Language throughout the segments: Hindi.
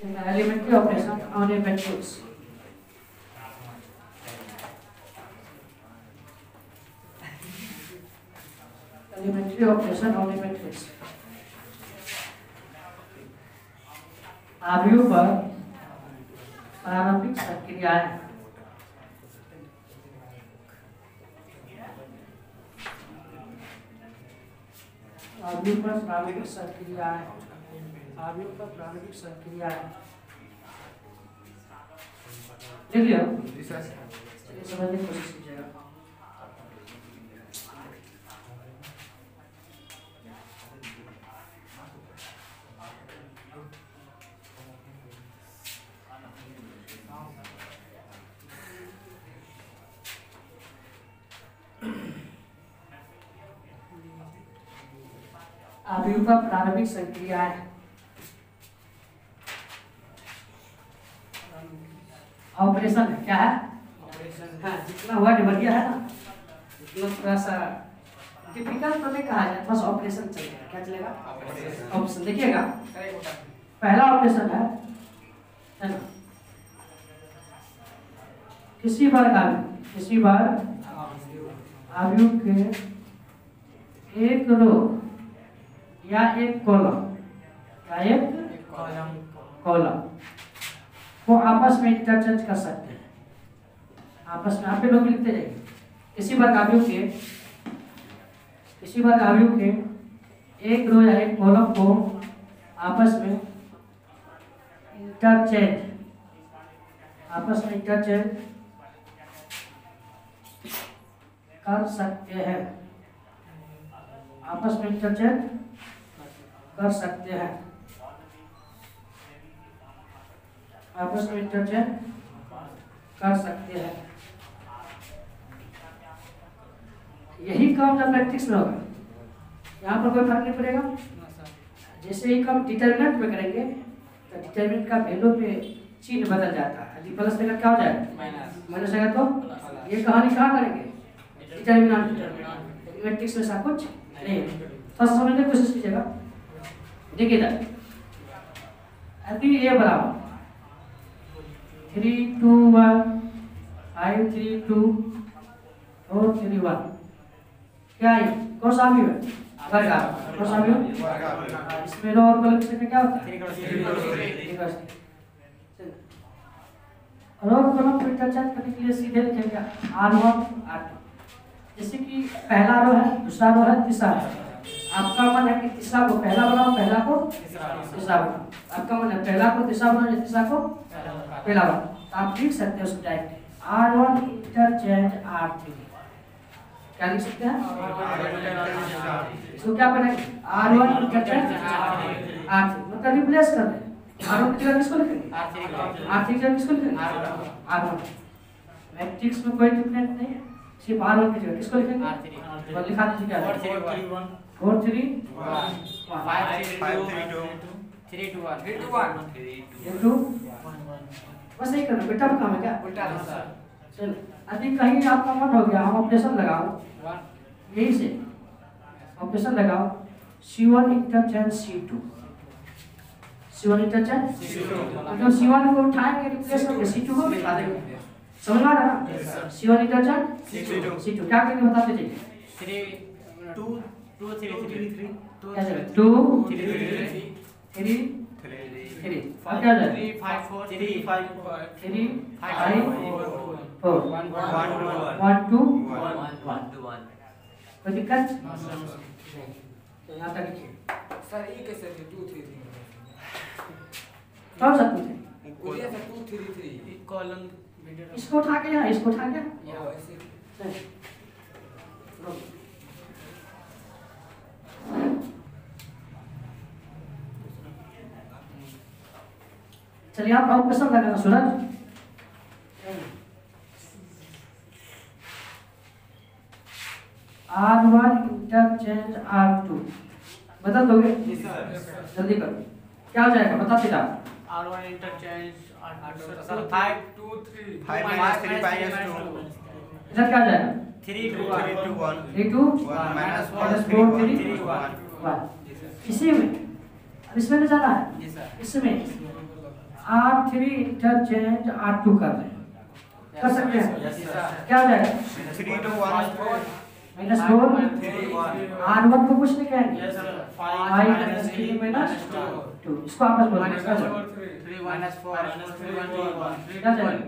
Elementary operation on a matrix. Elementary operation on a matrix. आव्यूह पर प्रारंभिक संक्रियाएं। आव्यूह पर प्रारंभिक संक्रियाएं। आव्यूह पर प्रारंभिक संक्रियाएं लिख लिया। चलिए समझने की कोशिश कीजिएगा। आव्यूह पर प्रारंभिक संक्रियाएं। ऑपरेशन है क्या है? हाँ, जितना वर्ड बढ़िया है ना उतना थोड़ा सा डिफिकल्ट तो नहीं कहा जाए, बस ऑपरेशन चलेगा। क्या चलेगा? ऑपरेशन। देखिएगा पहला ऑपरेशन है ना, किसी बार आव्यूह के एक रो या एक कॉलम को आपस में इंटरचेंज कर सकते हैं। आपस में आप लोग लिखते जाइए। किसी बार आव्यूह के एक रो या एक कॉलम को आपस में इंटरचेंज कर सकते हैं। आपस में इंटरचेंज कर सकते हैं। आपस में इंटरचेंज कर सकते हैं। यही काम जब मैट्रिक्स में होगा, यहाँ पर कोई फर्क नहीं पड़ेगा। जैसे ही काम डिटरमिनेंट में करेंगे तो डिटरमिनेंट का वैल्यू पे चिन्ह बदल जाता है। यदि प्लस देगा क्या हो जाएगा? माइनस आएगा। तो ये कहानी कहाँ करेंगे? डिटरमिनेंट। मैट्रिक्स में ऐसा कुछ नहीं। फर्स्ट समझने की कोशिश कीजिएगा। देखिए इधर यदि ये बराबर 3 2 1 5 3 2 4 3 1 क्या है? कौन सा आव्यूह है? वर्ग आव्यूह। कौन सा आव्यूह? इसमें रो और कॉलम से क्या होता है? रो और कॉलम को इंटरचेंज करने के लिए सीधे लिखेंगे R1 R2। जैसे कि पहला रो है, दूसरा रो है, तीसरा है। आपका मन है कि तीसरा को पहला बनाओ, पहला को तीसरा बनाओ। आपका मन है पहला को तीसरा बनाओ या तीसरा को पहला बनाओ। तो आप लिख सकते हैं उसको डायरेक्ट R1 इंटरचेंज R3। क्या लिख सकते हैं? इसको क्या बनेगा? R1 इंटरचेंज R3 मतलब रिप्लेस कर दें। R1 की जगह किसको लिखेंगे? R3 की जगह किसको लिखेंगे? R1। मैट्रिक्स में कोई डिफरेंस नहीं है, सिर्फ R1 की जगह किसको लिखेंगे? और लिखा दीजिए क्या? 4 3 1 5 3 2 3 2 1 3 2 1 2 बस यही करना। बेटा काम है क्या? उल्टा सर। चल अभी कहीं आपका मन हो गया, हम ऑपरेशन लगाओ। यही से ऑपरेशन लगाओ C1 interchange C2। C1 interchange मतलब C1 को उठाएंगे, रिप्लेस करके C2 को बिठा देंगे। समझ आ रहा है ना? C1 इंटरचेंज C2 क्या करेंगे बताते जाइए। 3 2 2 3 3 2 3 3 3 अब क्या जाए? 3 5 4 3 5 3 5 4 1 2 1 कोई दिक्कत? तो यहाँ तक सर ये कैसे थे? 2 3 3 कौन सा 2 3? बोलिए सर 2 3 3 कॉलम इसको उठा के यहाँ इसको उठा के ऐसे चलिए आप ऑपरेशन लगाना सूरज। R1 इंटरचेंज R2 बता दोगे? जल्दी करो। क्या हो जाएगा बताते जाओ। R1 interchange sir 5 2 3 5 minus 3 minus 2 इधर क्या हो जाएगा? 3 2 1 3 2 1 minus 4 4 3 3 1 1 इसी में अब इसमें नहीं जाना है। इसमें R3 इंटरचेंज R2 कर रहे हैं, कर सकते हैं? क्या हो जाएगा? -4 R1 को कुछ नहीं कहेंगे, 5 - 3 - 2, इसको आपस में -4 3 क्या जाएगा?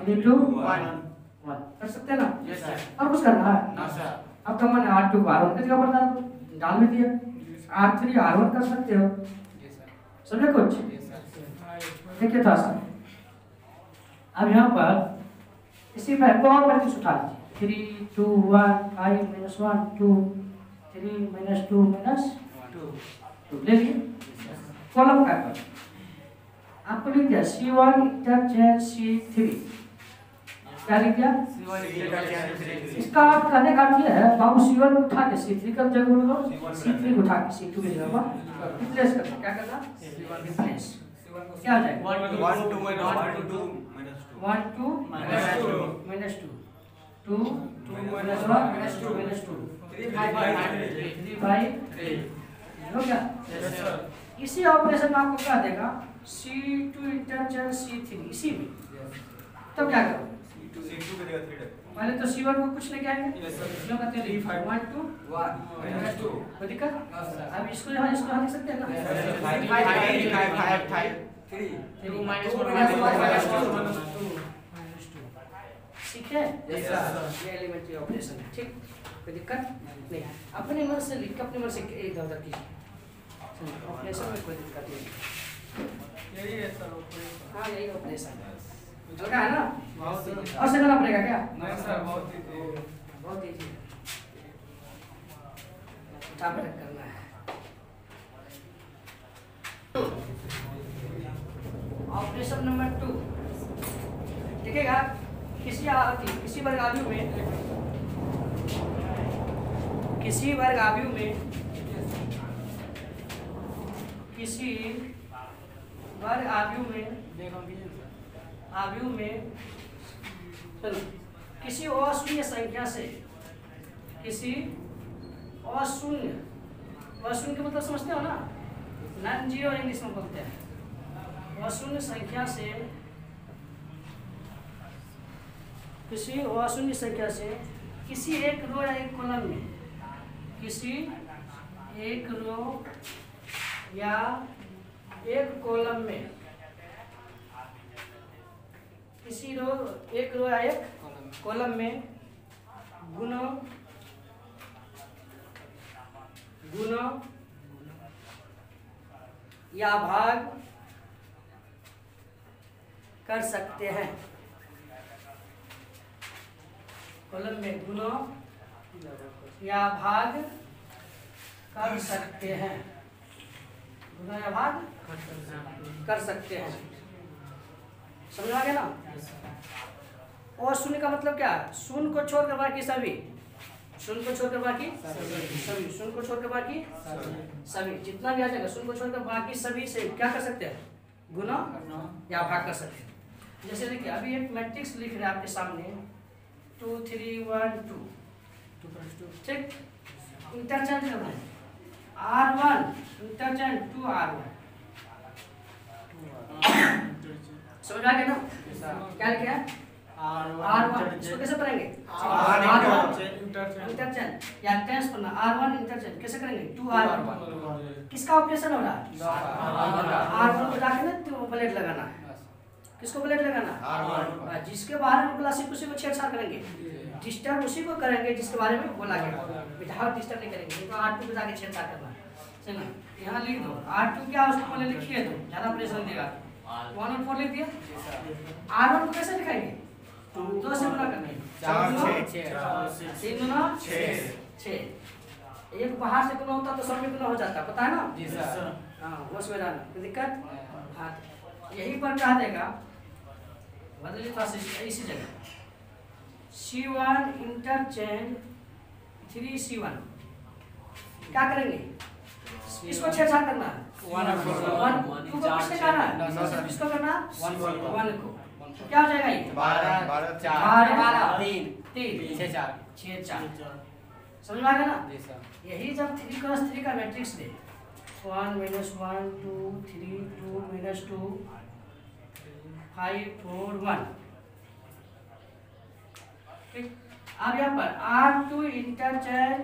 3 2 1 कर सकते हैं ना? और कुछ करना है? अब तो मैंने R2 को R1 की जगह पर डाल में दिया, R3 R1 कर सकते हो, समझे कुछ? देखिए था सर, अब यहाँ पर इसी में एक और मैट्रिक्स उठा लीजिए, 3 2 1 5 - 1 2 3 - 2 -2 ले लिए, कॉलम का कर आपको लिख दिया C1 इंटरचेंज C3, क्या लिख दिया? इसका अर्थ कहने का अर्थ यह है बाबू C1 को उठा के C3 का जगह लो, C3 को उठा के C2 की जगह पर रिप्लेस करना, क्या करना? रिप्लेस, क्या आ जाएगा? 1 2 -1 2 1 2 -2 2 -1 -2 3 5 हो गया। इसी ऑपरेशन में आपको क्या देगा? C2 इंटरचेंज C3 इसी में, तब क्या करो? पहले तो C1 को कुछ नहीं कहेंगे, क्यों कहते हैं 1 2 1 -2, कोई दिक्कत? अब इसको यहाँ लिख सकते हैं ना? 3 2 -1 -2 ठीक है? ये एलिमेंट्री ऑपरेशन है, ठीक? कोई दिक्कत नहीं, अपने मन से लिख के अपने मन से इधर उधर कीजिए, ऑपरेशन में कोई दिक्कत नहीं। यही है सर ऑपरेशन। हाँ यही ऑपरेशन है, हल्का है ना? और से करना पड़ेगा क्या? नहीं सर, बहुत ही बहुत इजी है, फटाफट करना है। ऑपरेशन नंबर 2 देखिएगा, किसी वर्ग आव्यूह में किसी वर्ग आव्यूह में चलो किसी अशून्य संख्या से अशून्य के मतलब समझते हो ना? नॉन जीरो इंग्लिश में बोलते हैं। अशून्य संख्या से किसी एक रो या एक कॉलम में किसी एक रो या एक कॉलम में गुणा या भाग कर सकते हैं। कॉलम में गुणा या भाग कर सकते हैं, गुणा या भाग कर सकते हैं, समझ आ गया ना? और शून्य का मतलब क्या है? शून्य को छोड़कर बाकी सभी, शून्य को छोड़कर बाकी सभी, शून्य को छोड़कर बाकी सभी, जितना भी आ जाएगा शून्य को छोड़कर बाकी सभी से क्या कर सकते हैं? गुणा या भाग कर सकते हैं। जैसे देखिए अभी एक मैट्रिक्स लिख रहे हैं आपके सामने 2 3 1 2, ठीक? इंटरचेंज करना है, R1 इंटरचेंज 2 R1, समझ आ गया ना? क्या लिखा है? R1 इसको कैसे पढ़ेंगे? R1 इंटरचेंज या टेंस पढ़ना, R1 इंटरचेंज कैसे करेंगे? 2 R1, किसका ऑपरेशन हो रहा है? R1 को जाके ना तो प्लेट लगाना है, किसको प्लेट लगाना? R1, जिसके बारे में बोला सिर्फ उसी को छेड़छाड़ करेंगे, डिस्टर्ब उसी को करेंगे जिसके बारे में बोला गया, विदाउट डिस्टर्ब नहीं करेंगे। तो R2 को जाके छेड़छाड़ करना है, चलो यहाँ लिख दो R2 क्या उसको पहले लिखिए, तो ज़्यादा प्रेशर देगा। 1 और 4 लिख दिया। R1 को कैसे लिखाएंगे? 2 से गुणा करना है, 4 3 गुना 6, एक बाहर से गुना होता तो सब में गुना हो जाता, पता है ना? जी सर। हाँ उसमें रहना कोई दिक्कत? हाँ यही पर कहा देगा, बदलिए थोड़ा सा इसी जगह C1 इंटरचेंज 3C1, क्या करेंगे? इसको छेड़छाड़ करना, 1 2 को किससे करना है? इसको करना 1 को, क्या हो जाएगा ये? 12 3 6 4, समझ में आ गया ना? यही जब 3 × 3 का मैट्रिक्स दे 1 - 1 2 3 2 - 2 5 4 1। ठीक, अब यहाँ पर R2 इंटरचेंज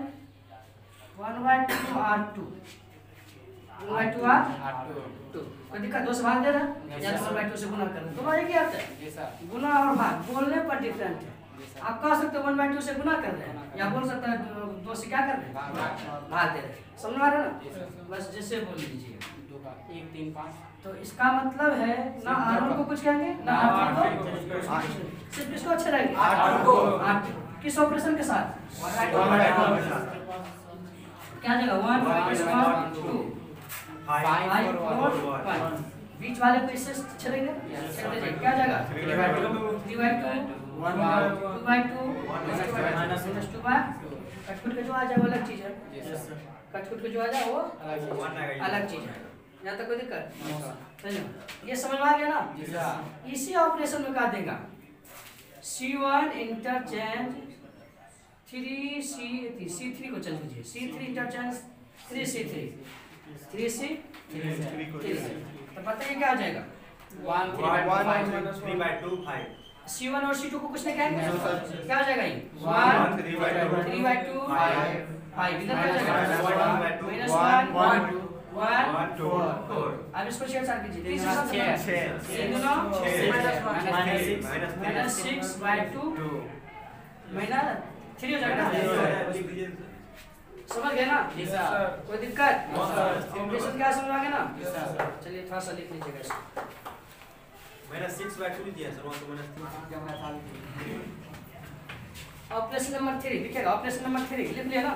1/2 R2 1/2 R2। कोई दिक्कत? 2 से भाग दे रहा या 1/2 से गुना कर रहा, दोनों एक ही आता है। गुना और भाग बोलने पर डिफरेंट है। आप कह सकते हो 1/2 से गुना कर रहे हैं, या बोल सकते हैं 2 से क्या कर रहे हैं, भाग दे रहे हैं। समझ आ रहा है ना? बस जैसे बोल लीजिए 1 3 5। तो इसका मतलब है ना R1 को कुछ कहेंगे ना R2 को, सिर्फ इसको अच्छे रहेंगे R2 को। किस ऑपरेशन के साथ? क्या जगह 1 2 5 4 1। बीच वाले को इससे अच्छे रहेंगे। क्या जगह 3/2 1/2 -2 कटकुट के जो आ जाए वो अलग चीज है। कटकुट के जो आ जाए वो अलग चीज है। यहाँ तक कोई दिक्कत? चलिए, ये समझ में आ गया ना? इसी ऑपरेशन में क्या देगा, C1 इंटरचेंज 3C3 को चेंज कीजिए, C3 इंटरचेंज 3C3 तो बताइए क्या आ जाएगा? 3/2 5। C1 और C2 को कुछ नहीं कहेंगे, क्या आ जाएगा ये 1 3/2 5। इधर क्या जाएगा -1 1 2 4। अब इसको छेड़छाड़ कीजिए, 3 से 6 -6/2 -3 हो जाएगा ना? समझ गए ना? कोई दिक्कत? ऑपरेशन क्या समझ आ गया ना? चलिए थोड़ा सा लिख लीजिएगा इसको। -6/2 दिया सर, वहां तो ऑपरेशन नंबर 3 लिखेगा। ऑपरेशन नंबर 3 लिख लिया ना?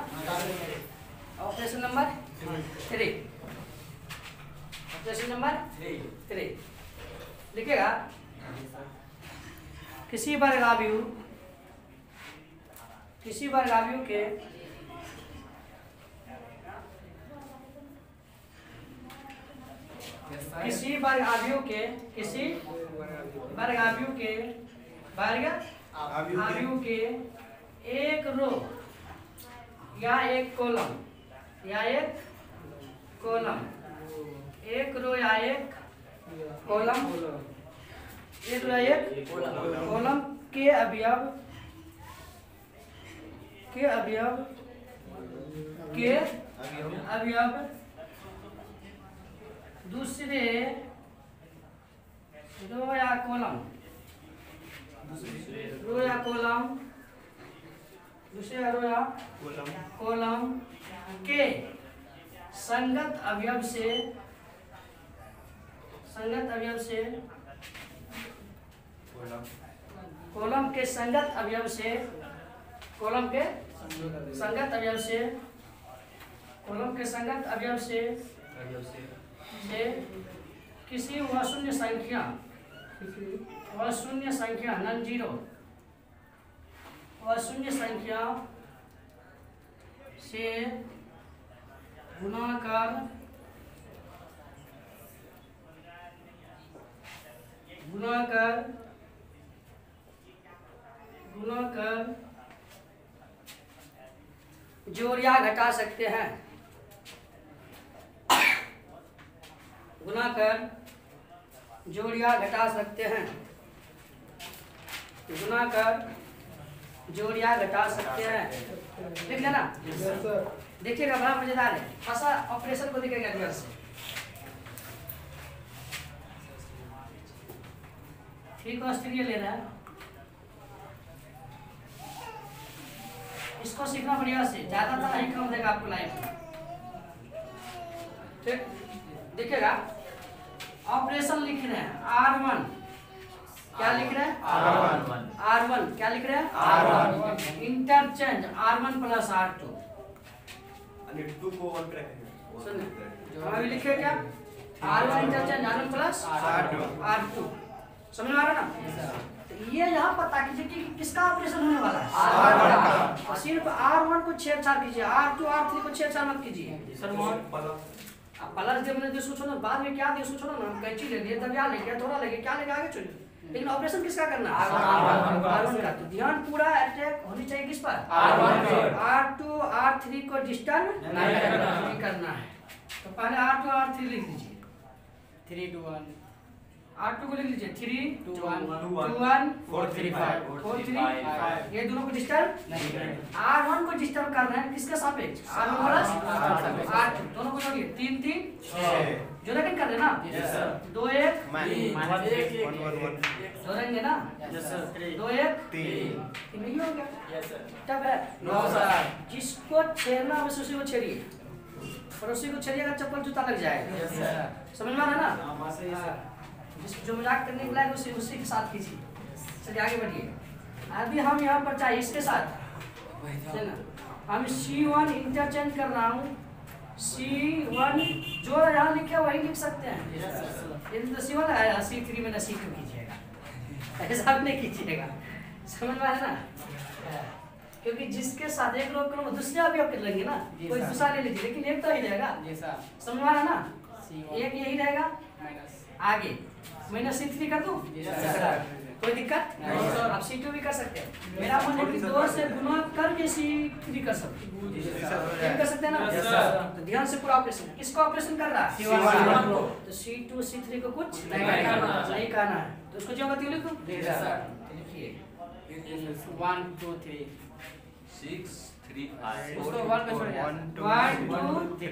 ऑपरेशन नंबर 3 ऑपरेशन नंबर 3 लिखेगा। किसी वर्गाव्यू के किसी वर्गाव्यू के एक रो या एक कॉलम के अवयव दूसरे रो या कॉलम के संगत अवयव से कॉलम के संगत अवयव से किसी अशून्य संख्या नॉन जीरो अशून्य संख्या से गुणा कर जोड़ या घटा सकते हैं। गुणा कर जोड़ या घटा सकते हैं। लिख लेना। देखिएगा बड़ा मजेदार है, ऐसा ऑपरेशन को दिखेगा ध्यान से। ठीक है, स्त्रीय ले रहा है, इसको सीखना बढ़िया से, ज्यादातर नहीं कम देगा आपको लाइफ में। ठीक, देखिएगा ऑपरेशन लिख रहे हैं R1, क्या लिख रहे हैं R1 क्या लिख रहे हैं R1 interchange R1 plus R2 2 को 1 पे रखेंगे। सुनिए हम अभी लिखे क्या R1 interchange R1 plus R2 समझ में आ रहा ना? तो ये यहाँ पता कीजिए कि किसका ऑपरेशन होने वाला है R1 का। सिर्फ R1 को छेड़छाड़ कीजिए, R2 R3 को छेड़छाड़ मत कीजिए। सर प्लस जब मैंने सोचो ना, बाद में क्या दिया सोचो ना, कैंची ले लिए, दबिया ले गया, थोड़ा ले गया, क्या लेके आगे चलिए, लेकिन ऑपरेशन किसका करना है R1 का। तो ध्यान पूरा अटैक होनी चाहिए किस पर R2 R3 को डिस्टर्ब नहीं करना है। तो पहले R2 R3 लिख दीजिए, 3 2 1 R2 को लिख लीजिए 3 2 2 1 1 4 3 5 4 3 5 ये दोनों को डिस्टर्ब नहीं करेंगे। R1 को डिस्टर्ब कर रहे हैं किसके सापेक्ष R1 प्लस R2 दोनों को जोड़िए 3 3 6 जोड़ेंगे कर देना 2 1 जोड़ेंगे ना 2 1 3 नहीं हो गया तब है नो सर जिसको छेड़ना बस उसी को छेड़िए और उसी को छेड़िएगा चप्पल जूता लग जाएगा समझ में आ रहा है ना जिस जो मजाक करने को लायक उसी के साथ कीजिए। चलिए आगे बढ़िए। अभी हम यहाँ पर चाहिए इसके साथ है ना हम C1 इंटरचेंज कर रहा हूँ C1 जो यहाँ लिखे वही लिख सकते हैं यदि तो C1 लगाया C3 में ना C2 कीजिएगा ऐसा नहीं कीजिएगा समझ में आया ना क्योंकि जिसके साथ एक लोग करो दूसरे भी आप कर लेंगे ना कोई दूसरा ले लीजिए लेकिन एक तो ही रहेगा समझ में आ रहा ना एक यही रहेगा आगे मैंने C3 कर दूं कोई दिक्कत आप C2 भी कर सकते हैं मेरा मन है कि 2 से गुना करके C3 कर सकते हैं कर सकते हैं ना तो ध्यान से पूरा ऑपरेशन किसका ऑपरेशन कर रहा है C1 को तो C2 C3 को कुछ नहीं करना है तो उसको जो गति लिखो लिखिए 1 2 3 6 3 5 उसको 1 पे छोड़ 1 2 3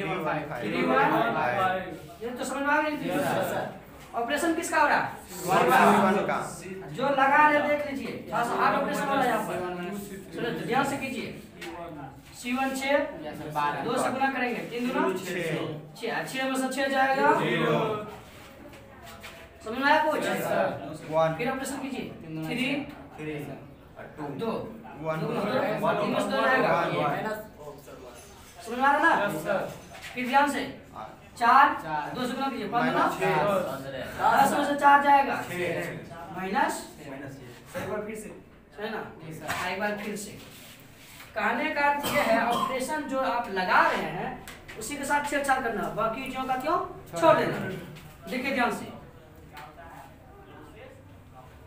1 5 3 1 ये तो समझ में आ गई ऑपरेशन किसका हो रहा जो लगा रहे देख लीजिए हार्ड ऑपरेशन हो रहा है यहाँ पर चलो ध्यान से कीजिए C1 6 2 से गुना करेंगे 3 दूना 6 में से 6 जाएगा समझ में आया कुछ फिर ऑपरेशन कीजिए 3 2 3 में से 2 जाएगा समझ में आ रहा ना फिर ध्यान से 4 2 से गुना कीजिए 5 10 में से 4 जाएगा माइनस एक बार फिर से है ना एक बार फिर से कहने का अर्थ यह है ऑपरेशन जो आप लगा रहे हैं उसी के साथ छेड़छाड़ करना बाकी जो का क्यों छोड़ देना देखिए ध्यान से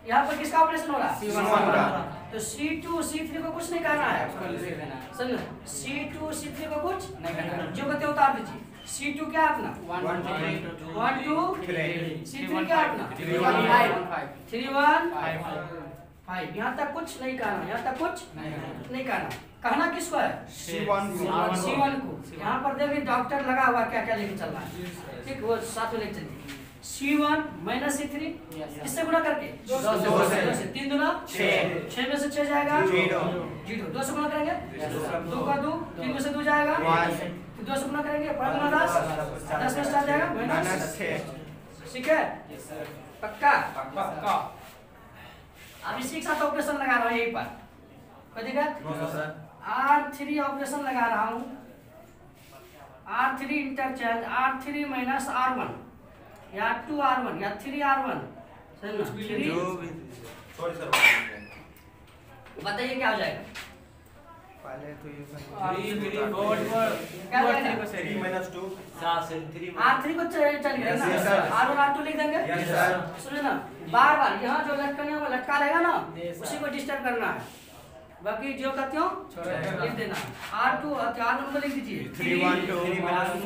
यहाँ पर किसका ऑपरेशन हो रहा है तो C2 C3 को कुछ नहीं करना है समझ C2 C3 को कुछ नहीं करना जो कहते उतार दीजिए C2 क्या अपना 1 2 C3 क्या अपना 3 1 5 यहाँ तक कुछ नहीं कहना यहाँ तक कुछ नहीं कहना कहना किसको है C1 को यहाँ पर देखिए डॉक्टर लगा हुआ क्या क्या लेके चल रहा है ठीक वो साथ में लेके चलिए C1 माइनस C3 किससे गुणा करके 2 से 3 दूना 6 में से 6 जाएगा 0 2 से गुणा करेंगे 2 का 2 3 में से 2 जाएगा 2 से गुणा करेंगे 5 गुना 10 में से 4 जाएगा माइनस 6 ठीक है पक्का अब इसी के साथ ऑपरेशन लगा रहा हूँ यहीं पर कोई दिक्कत R3 ऑपरेशन लगा रहा हूँ R3 interchange R3 minus R1 या 2R1 या 3R1 बताइए क्या हो जाएगा पहले तो ये क्या हो जाएगा R3 को चल गया ना R1 R2 लिख देंगे सुनिए ना बार बार यहाँ जो लटकने वो लटका रहेगा ना उसी को डिस्टर्ब करना है बाकी जो कहते हो लिख देना R2 R1 को लिख दीजिए 3 1 2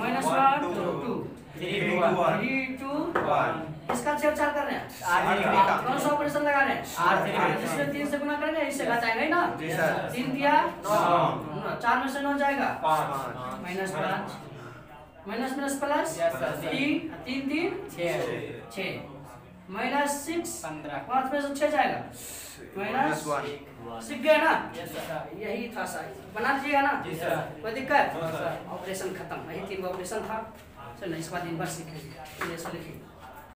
माइनस 1 2 3 2 1 इसका छेड़छाड़ कर रहे हैं कौन सा ऑपरेशन लगा रहे हैं जिसमें 3 से गुना करेंगे इससे घटाएंगे ही ना 3 दिया 4 में से 9 जाएगा minus 5 minus minus plus 3 3 6 minus 6 5 में से 6 जाएगा माइनस सीख गए ना यही था सर बना दीजिएगा ना कोई दिक्कत ऑपरेशन खत्म यही 3 ऑपरेशन था चलो इसके बाद इन बार सीखेंगे लिखिए